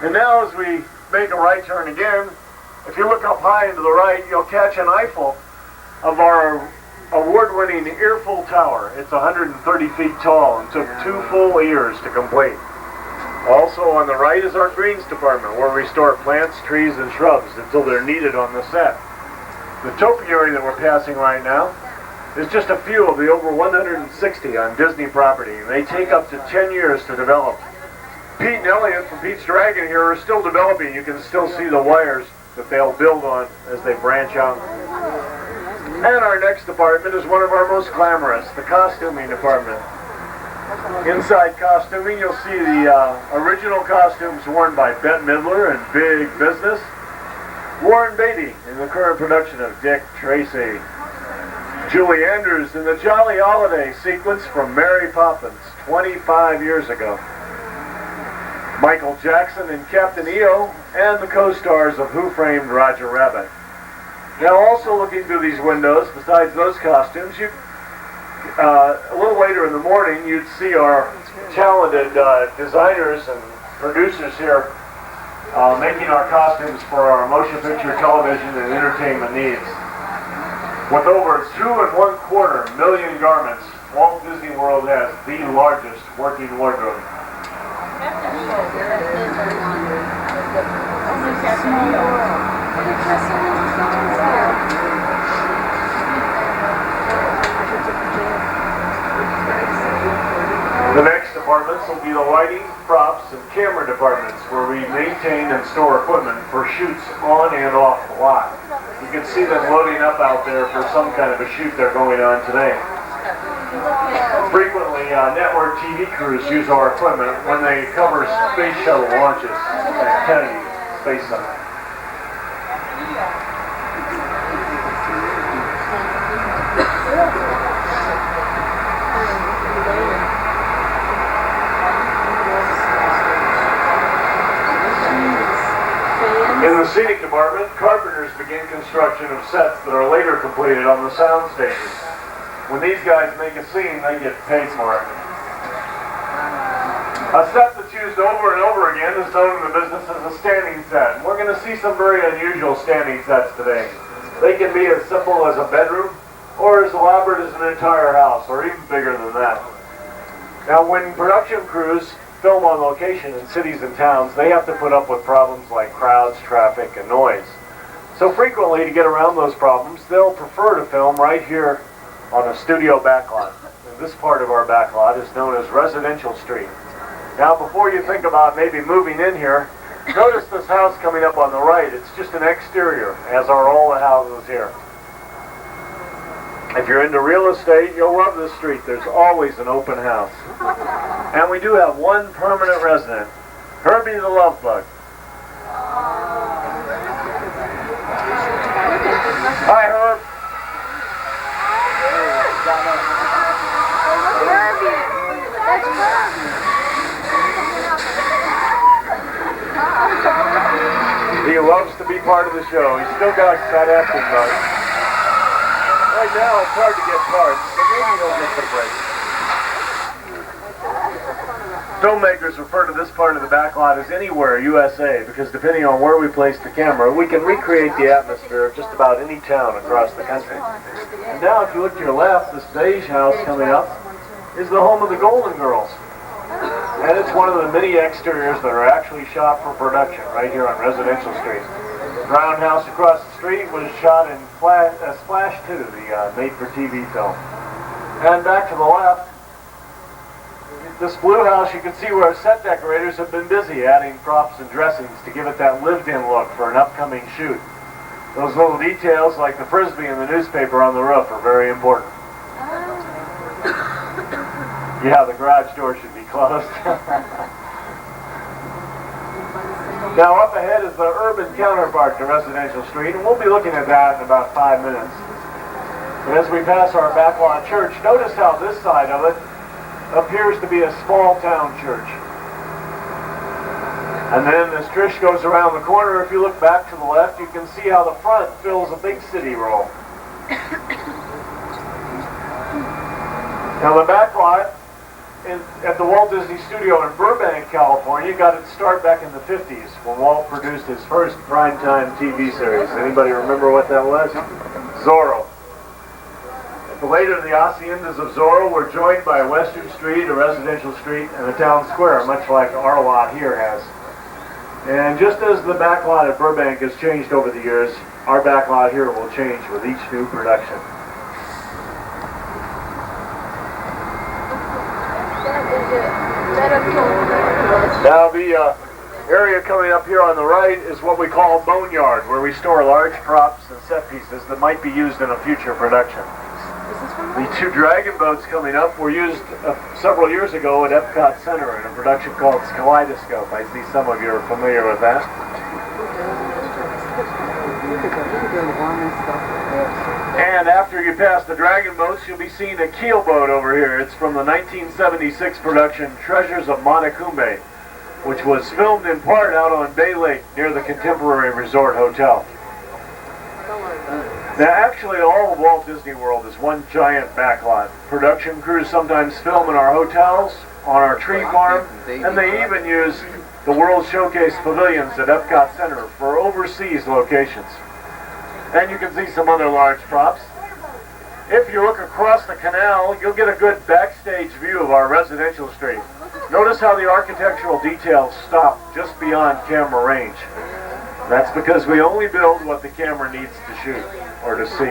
And now as we make a right turn again, if you look up high and to the right, you'll catch an eyeful of our award-winning Earful Tower. It's 130 feet tall and took 2 full years to complete. Also on the right is our greens department, where we store plants, trees, and shrubs until they're needed on the set. The topiary that we're passing right now is just a few of the over 160 on Disney property, and they take up to 10 years to develop. Pete and Elliot from Pete's Dragon here are still developing. You can still see the wires that they'll build on as they branch out. And our next department is one of our most glamorous, the costuming department. Inside costuming, you'll see the original costumes worn by Bette Midler in Big Business, Warren Beatty in the current production of Dick Tracy, Julie Andrews in the Jolly Holiday sequence from Mary Poppins 25 years ago, Michael Jackson in Captain EO, and the co-stars of Who Framed Roger Rabbit. Now also looking through these windows, besides those costumes, a little later in the morning you'd see our talented designers and producers here making our costumes for our motion picture, television, and entertainment needs. With over 2.25 million garments, Walt Disney World has the largest working wardrobe. The next departments will be the lighting, props, and camera departments, where we maintain and store equipment for shoots on and off the lot. You can see them loading up out there for some kind of a shoot they're going on today. Frequently, network TV crews use our equipment when they cover space shuttle launches at Kennedy Space Center. In the Scenic department, carpenters begin construction of sets that are later completed on the sound stages. When these guys make a scene, they get paid for it. A set that's used over and over again is known in the business as a standing set. And we're going to see some very unusual standing sets today. They can be as simple as a bedroom, or as elaborate as an entire house, or even bigger than that. Now, when production crews film on location in cities and towns, they have to put up with problems like crowds, traffic, and noise. So frequently, to get around those problems, they'll prefer to film right here on a studio backlot. And this part of our backlot is known as Residential Street. Now, before you think about maybe moving in here, notice this house coming up on the right. It's just an exterior, as are all the houses here. If you're into real estate, you'll love this street. There's always an open house. And we do have one permanent resident, Herbie the Love Bug. Hi, Herb. He loves to be part of the show. He's still got that acting bug. Right now it's hard to get parts, but maybe he'll get the break. Filmmakers refer to this part of the backlot as Anywhere USA, because depending on where we place the camera, we can recreate the atmosphere of just about any town across the country. And now if you look to your left, this beige house coming up is the home of the Golden Girls. And it's one of the many exteriors that are actually shot for production right here on Residential Street. The brown house across the street was shot in Splash 2, the made-for-TV film. And back to the left, this blue house, you can see where set decorators have been busy adding props and dressings to give it that lived-in look for an upcoming shoot. Those little details, like the frisbee and the newspaper on the roof, are very important. Yeah, the garage door should be closed. Now up ahead is the urban counterpart to Residential Street, and we'll be looking at that in about 5 minutes. But as we pass our backlot church, notice how this side of it appears to be a small town church. And then as Trish goes around the corner, if you look back to the left, you can see how the front fills a big city role. Now the backlot at the Walt Disney Studio in Burbank, California, got its start back in the 50s when Walt produced his first primetime TV series. Anybody remember what that was? Zorro. Later, the haciendas of Zorro were joined by Western Street, a residential street, and a town square, much like our lot here has. And just as the backlot at Burbank has changed over the years, our backlot here will change with each new production. Now the area coming up here on the right is what we call boneyard, where we store large props and set pieces that might be used in a future production. The two dragon boats coming up were used several years ago at Epcot Center in a production called Kaleidoscope. I see some of you are familiar with that. And after you pass the dragon boats, you'll be seeing a keel boat over here. It's from the 1976 production Treasures of Montecumbé, which was filmed in part out on Bay Lake near the Contemporary Resort Hotel. Now, actually, all of Walt Disney World is one giant backlot. Production crews sometimes film in our hotels, on our tree farm, and they even use the World Showcase pavilions at Epcot Center for overseas locations. And you can see some other large props. If you look across the canal, you'll get a good backstage view of our residential street. Notice how the architectural details stop just beyond camera range. That's because we only build what the camera needs to shoot or to see.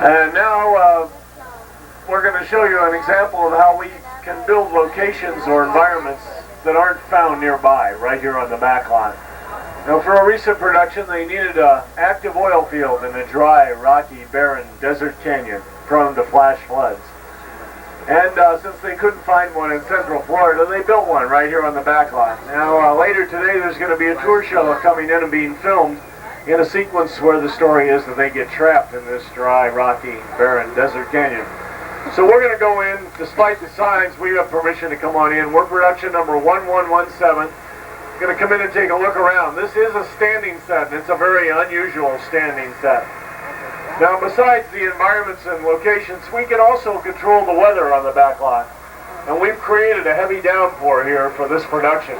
And now we're going to show you an example of how we can build locations or environments that aren't found nearby, right here on the back lot. Now, for a recent production, they needed an active oil field in a dry, rocky, barren desert canyon prone to flash floods. And since they couldn't find one in Central Florida, they built one right here on the back lot. Now, later today, there's going to be a tour shuttle coming in and being filmed in a sequence where the story is that they get trapped in this dry, rocky, barren desert canyon. So we're going to go in, despite the signs, we have permission to come on in. We're production number 1117. We're going to come in and take a look around. This is a standing set, and it's a very unusual standing set. Now, besides the environments and locations, we can also control the weather on the back lot. And we've created a heavy downpour here for this production.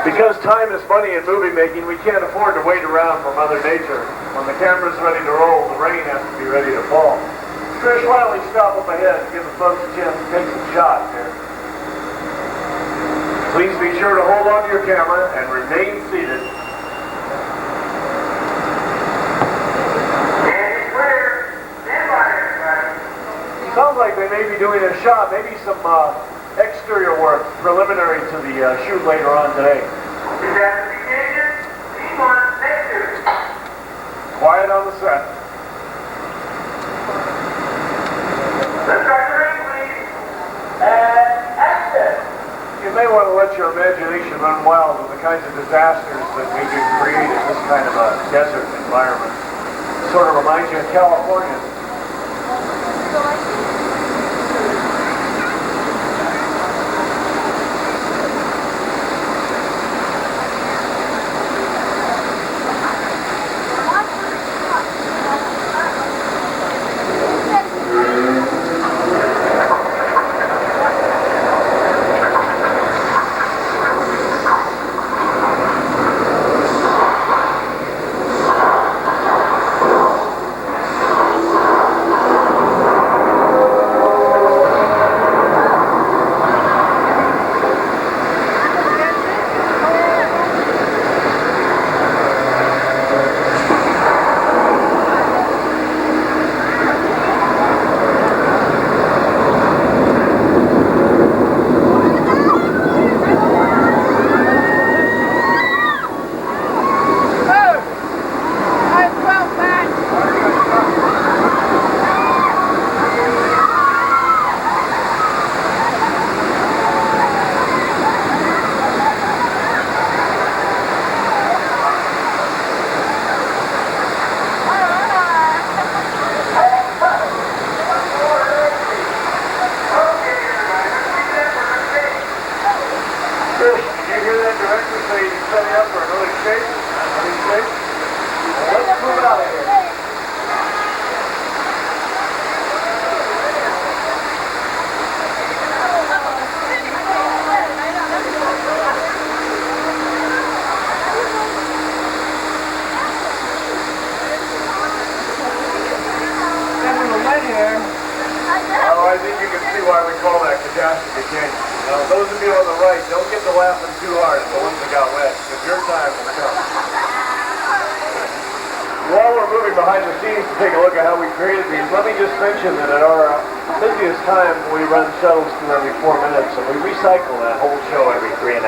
Because time is money in movie making, we can't afford to wait around for Mother Nature. When the camera's ready to roll, the rain has to be ready to fall. Trish, why don't we stop up ahead and give the folks a chance to take some shots here. Please be sure to hold on to your camera and remain seated. Sounds like they may be doing a shot, maybe some exterior work preliminary to the shoot later on today. Quiet on the set. And action! You may want to let your imagination run wild with the kinds of disasters that we can create in this kind of a desert environment. It sort of reminds you of California. night. Now, those of you on the right, don't get to laughing too hard at the ones that got wet, because your time will come. While we're moving behind the scenes to take a look at how we created these, let me just mention that at our busiest time, we run shuttles through every 4 minutes, and we recycle that whole show every 3.5.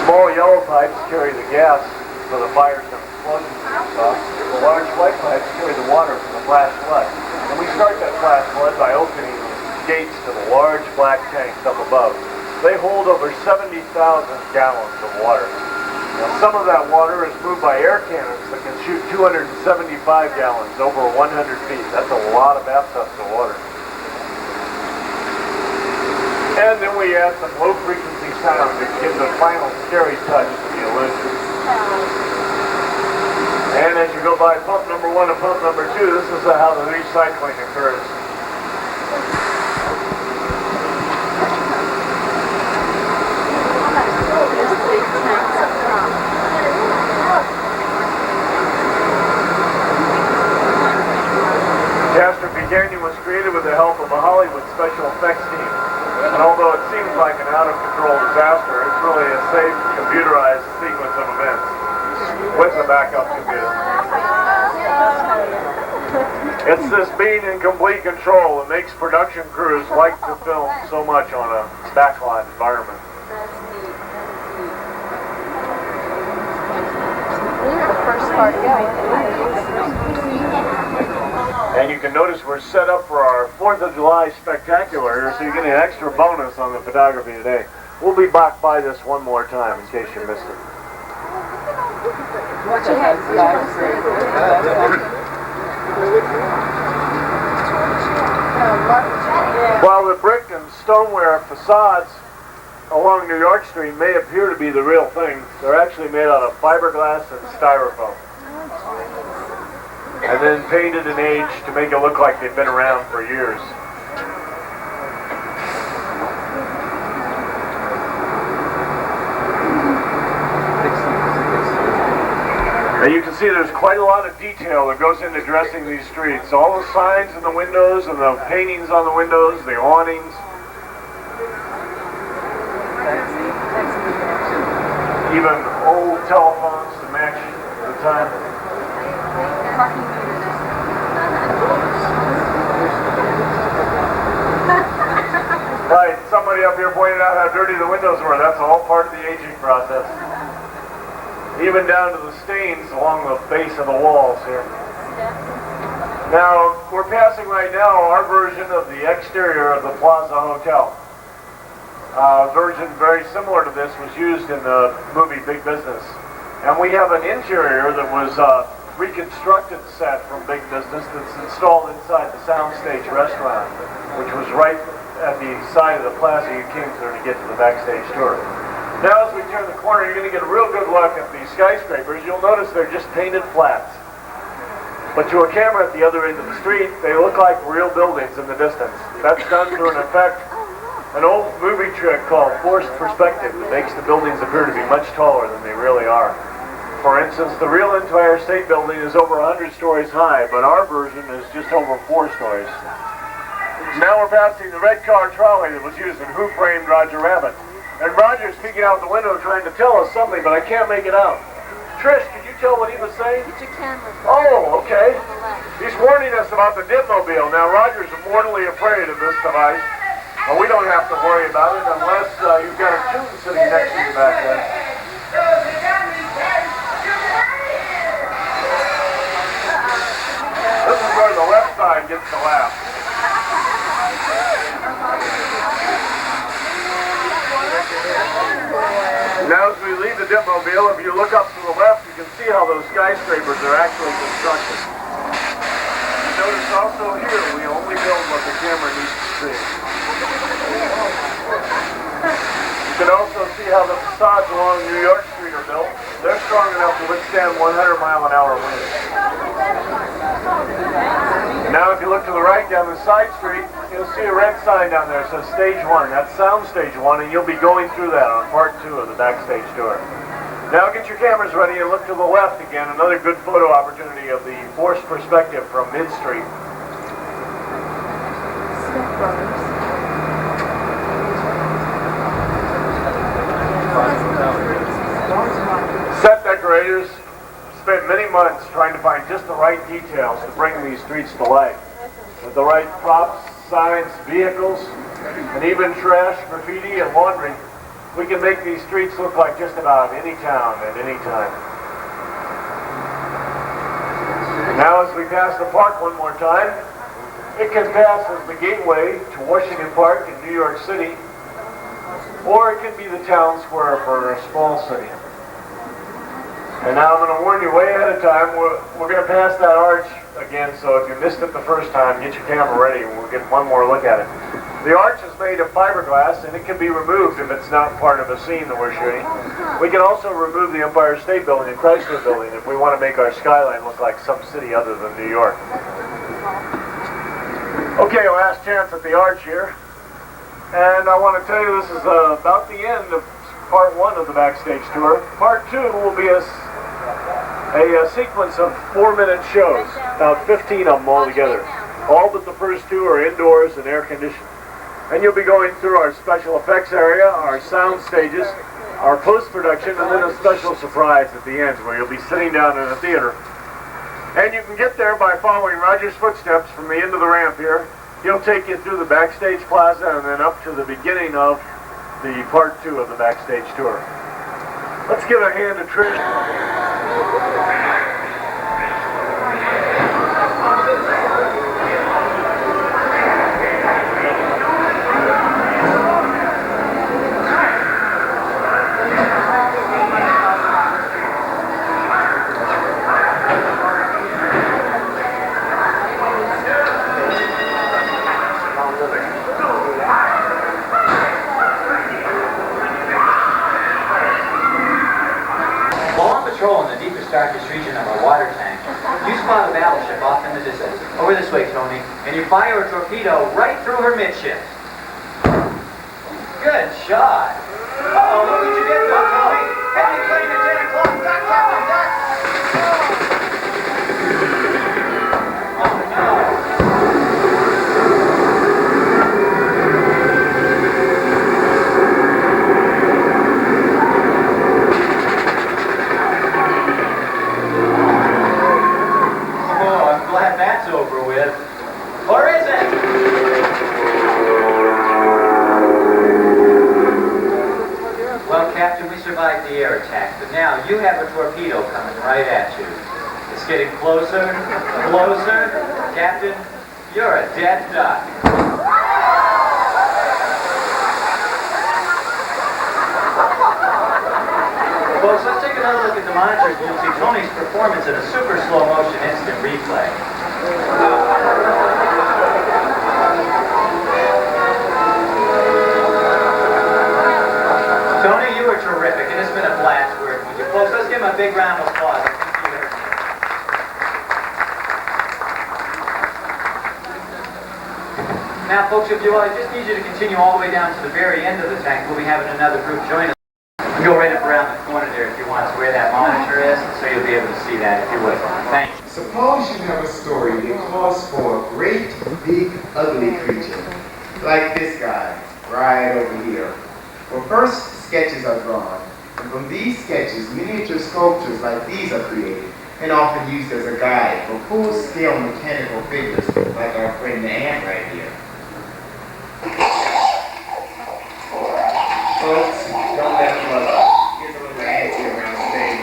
Small yellow pipes carry the gas for the fires and explosions and stuff. The large white pipes carry the water from the flash flood. And we start that flash flood by opening gates to the large black tanks up above. They hold over 70,000 gallons of water. Now, some of that water is moved by air cannons that can shoot 275 gallons over 100 feet. That's a lot of bathtubs of water. And then we add some low-frequency sound to give the final scary touch to the illusion. And as you go by pump number 1 and pump number 2, this is how the recycling occurs. Catastrophe Canyon was created with the help of a Hollywood special effects team. And although it seems like an out-of-control disaster, it's really a safe, computerized sequence of events with a backup computer. It's this being in complete control that makes production crews like to film so much on a backlot environment. And you can notice we're set up for our 4th of July spectacular, so you're getting an extra bonus on the photography today. We'll be back by this one more time in case you missed it. While the brick and stoneware facades along New York Street may appear to be the real thing, they're actually made out of fiberglass and styrofoam. And then painted and aged to make it look like they've been around for years. And you can see there's quite a lot of detail that goes into dressing these streets. All the signs in the windows and the paintings on the windows, the awnings. Even old telephones to match the time. Right, somebody up here pointed out how dirty the windows were. That's all part of the aging process. Even down to the stains along the base of the walls here. Now, we're passing right now our version of the exterior of the Plaza Hotel. A version very similar to this was used in the movie Big Business. And we have an interior that was reconstructed set from Big Business that's installed inside the Soundstage restaurant, which was right at the side of the plaza you came through to get to the backstage tour. Now as we turn the corner, you're going to get a real good look at the skyscrapers. You'll notice they're just painted flats. But to a camera at the other end of the street, they look like real buildings in the distance. That's done through an effect, an old movie trick called forced perspective that makes the buildings appear to be much taller than they really are. For instance, the real Empire State Building is over 100 stories high, but our version is just over 4 stories. Now we're passing the red car trolley that was used in Who Framed Roger Rabbit. And Roger's peeking out the window trying to tell us something, but I can't make it out. Trish, can you tell what he was saying? Get your camera. Oh, okay. He's warning us about the dept-mobile. Now Roger's mortally afraid of this device. But we don't have to worry about it unless you've got a tune sitting next to you back there. This is where the left side gets the laugh. Now as we leave the dept-mobile, if you look up to the left, you can see how those skyscrapers are actually constructed. You notice also here, we only build what the camera needs to see. You can also see how the facades along New York Street are built. They're strong enough to withstand 100-mile-an-hour winds. Now if you look to the right down the side street, you'll see a red sign down there that says Stage 1. That's Sound Stage 1, and you'll be going through that on Part 2 of the backstage tour. Now get your cameras ready and look to the left again. Another good photo opportunity of the forced perspective from mid-street. Set decorators spent many months trying to find just the right details to bring these streets to life. With the right props, signs, vehicles, and even trash, graffiti, and laundry, we can make these streets look like just about any town at any time. Now as we pass the park one more time, it can pass as the gateway to Washington Park in New York City, or it can be the town square for a small city. And now I'm going to warn you way ahead of time, we're going to pass that arch again, so if you missed it the first time, get your camera ready and we'll get one more look at it. The arch is made of fiberglass and it can be removed if it's not part of a scene that we're shooting. We can also remove the Empire State Building and Chrysler Building if we want to make our skyline look like some city other than New York. Okay, last chance at the arch here. And I want to tell you this is about the end of part 1 of the backstage tour. Part 2 will be a sequence of 4-minute shows, about 15 of them all together. All but the first 2 are indoors and air conditioned. And you'll be going through our special effects area, our sound stages, our post-production, and then a special surprise at the end where you'll be sitting down in a theater. And you can get there by following Roger's footsteps from the end of the ramp here. He'll take you through the backstage plaza and then up to the beginning of the part 2 of the backstage tour. Let's give a hand to Trish. In the deepest, darkest region of our water tank, you spot a battleship off in the distance. Over this way, Tony. And you fire a torpedo right through her midships. Good shot. Uh-oh, look what you did, Tony. Heavy plane at 10 o'clock. Duck, Captain, duck. Oh, no. That's over with. Or is it? Well, Captain, we survived the air attack, but now you have a torpedo coming right at you. It's getting closer, closer. Captain, you're a dead duck. Folks, let's take another look at the monitors and you'll see Tony's performance in a super slow motion instant replay. Tony, you were terrific, and it's been a blast working with you. Folks, let's give him a big round of applause. Now, folks, if you will, I just need you to continue all the way down to the very end of the tank. We'll be having another group join us. Go right up around the corner there if you want to where that monitor is, so you'll be able to see that if you would. Thank you. Suppose you have a story that calls for a great, big, ugly creature, like this guy, right over here. Well, first, sketches are drawn, and from these sketches, miniature sculptures like these are created, and often used as a guide for full-scale mechanical figures, like our friend the ant right here. Folks, don't let them up. Here's a little ant here around stage.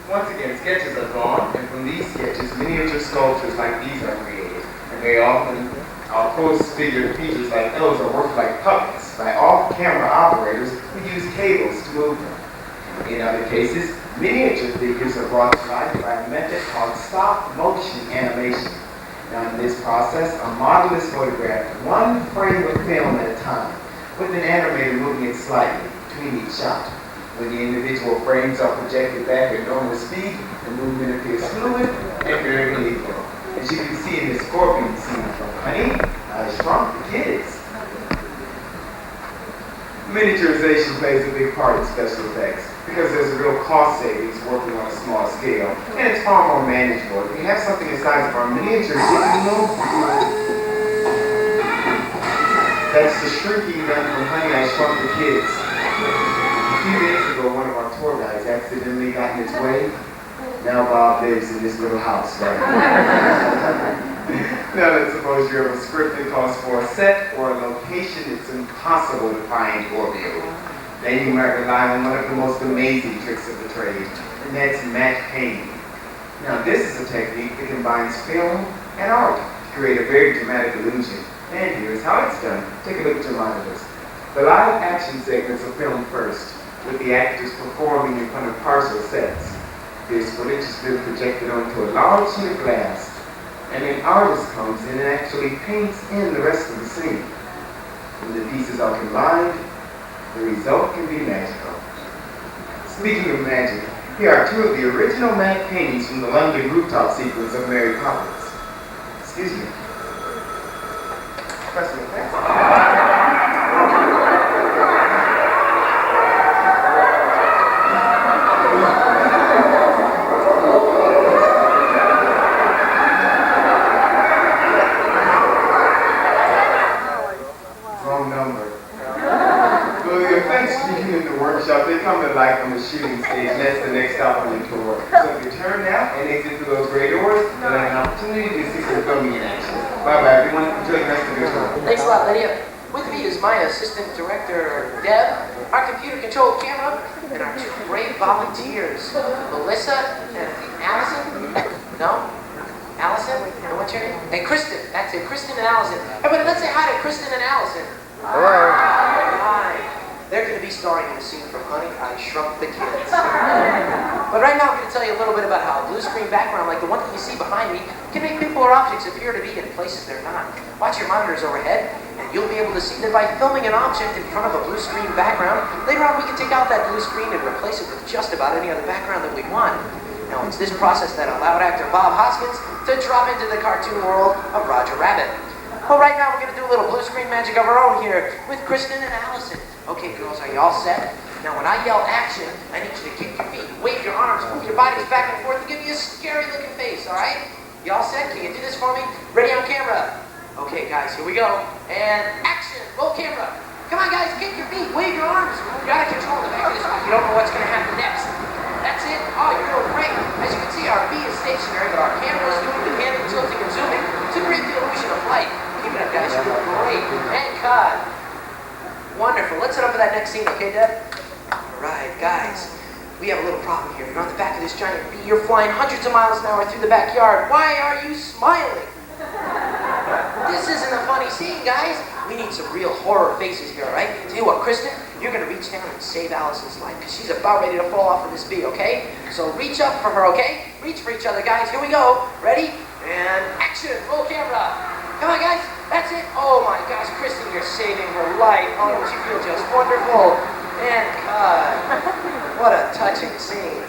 Once again, sketches are drawn, and from these sketches, miniature sculptures like these are created. And very often, our close-figured features like those are worked like puppets by off-camera operators who use cables to move them. In other cases, miniature figures are brought to life by a method called stop-motion animation. Now, in this process, a model is photographed one frame of film at a time, with an animator moving it slightly between each shot. When the individual frames are projected back at normal speed, the movement appears fluid and very equal. As you can see in the scorpion scene from Honey, I Shrunk the Kids. Miniaturization plays a big part in special effects. because there's a real cost savings working on a small scale, and it's far more manageable. If we have something the size of our miniature dipping room, that's the shrinking gun from Honey, I Shrunk the Kids. A few days ago, one of our tour guides accidentally got in its way. Now Bob lives in this little house, right? Now let's suppose you have a script that calls for a set or a location it's impossible to find or build. Then you might rely on one of the most amazing tricks of the trade, and that's matte painting. Now this is a technique that combines film and art to create a very dramatic illusion. And here's how it's done. Take a look at your monitors. The live action segments are filmed first, with the actors performing in front of partial sets. This footage is then projected onto a large sheet of glass, and an artist comes in and actually paints in the rest of the scene. When the pieces are combined, the result can be magical. Speaking of magic, here are two of the original matte paintings from the London rooftop sequence of Mary Poppins. Excuse me. Press me, thanks. They come to life on the shooting stage, and that's the next stop on your tour. So if you turn now and exit through those gray doors, you'll have an opportunity to see some filming in action. Bye-bye, everyone. Enjoy the rest of your tour. Thanks a lot, Lydia. With me is my assistant director, Deb, our computer-controlled camera, and our two brave volunteers, Melissa and Allison. No? Allison? And what's your name? And Kristen. That's it, Kristen and Allison. Everybody, let's say hi to Kristen and Allison. Hello. Hi. They're going to be starring in a scene from Honey, I Shrunk the Kids. But right now I'm going to tell you a little bit about how a blue screen background, like the one that you see behind me, can make people or objects appear to be in places they're not. Watch your monitors overhead, and you'll be able to see that by filming an object in front of a blue screen background, later on we can take out that blue screen and replace it with just about any other background that we want. Now it's this process that allowed actor Bob Hoskins to drop into the cartoon world of Roger Rabbit. Well, right now we're going to do a little blue screen magic of our own here with Kristen and Allison. Okay, girls, are you all set? Now, when I yell action, I need you to kick your feet, wave your arms, move your bodies back and forth, and give me a scary-looking face, all right? You all set? Can you do this for me? Ready on camera? Okay, guys, here we go. And action! Roll camera. Come on, guys, kick your feet, wave your arms. You gotta control the back of this one. You don't know what's going to happen next. That's it. Oh, you're doing great. As you can see, our feet is stationary, but our camera is doing the panning, tilting, and zooming to create the illusion of flight. Keep it up, guys. You're doing great. And cut. Wonderful. Let's set up for that next scene, okay, Deb? All right, guys. We have a little problem here. You're on the back of this giant bee. You're flying hundreds of miles an hour through the backyard. Why are you smiling? This isn't a funny scene, guys. We need some real horror faces here, all right? Tell you what, Kristen, you're going to reach down and save Allison's life because she's about ready to fall off of this bee, okay? So reach up for her, okay? Reach for each other, guys. Here we go. Ready? And action. Roll camera. Come on, guys. That's it. Oh, my gosh. Kristen, you're saving her life. Oh, don't you feel just wonderful? And cut. What a touching scene.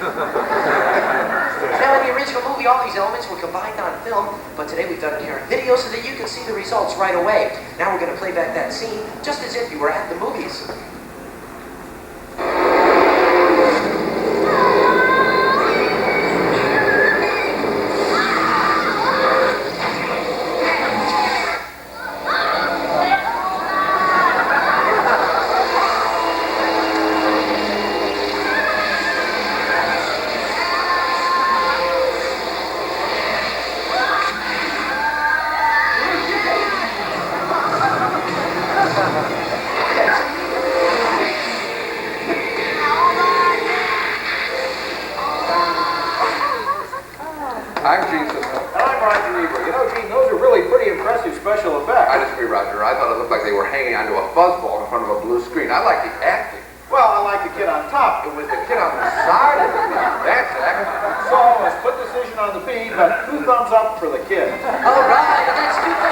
Now, in the original movie, all these elements were combined on film, but today we've done it here in video so that you can see the results right away. Now we're going to play back that scene just as if you were at the movies. Special effects. I disagree, Roger. I thought it looked like they were hanging onto a fuzzball in front of a blue screen. I like the acting. Well, I like the kid on top. It was the kid on the side of the That's acting. So, a split decision on the feed, but 2 thumbs up for the kid. All right, that's 2 thumbs.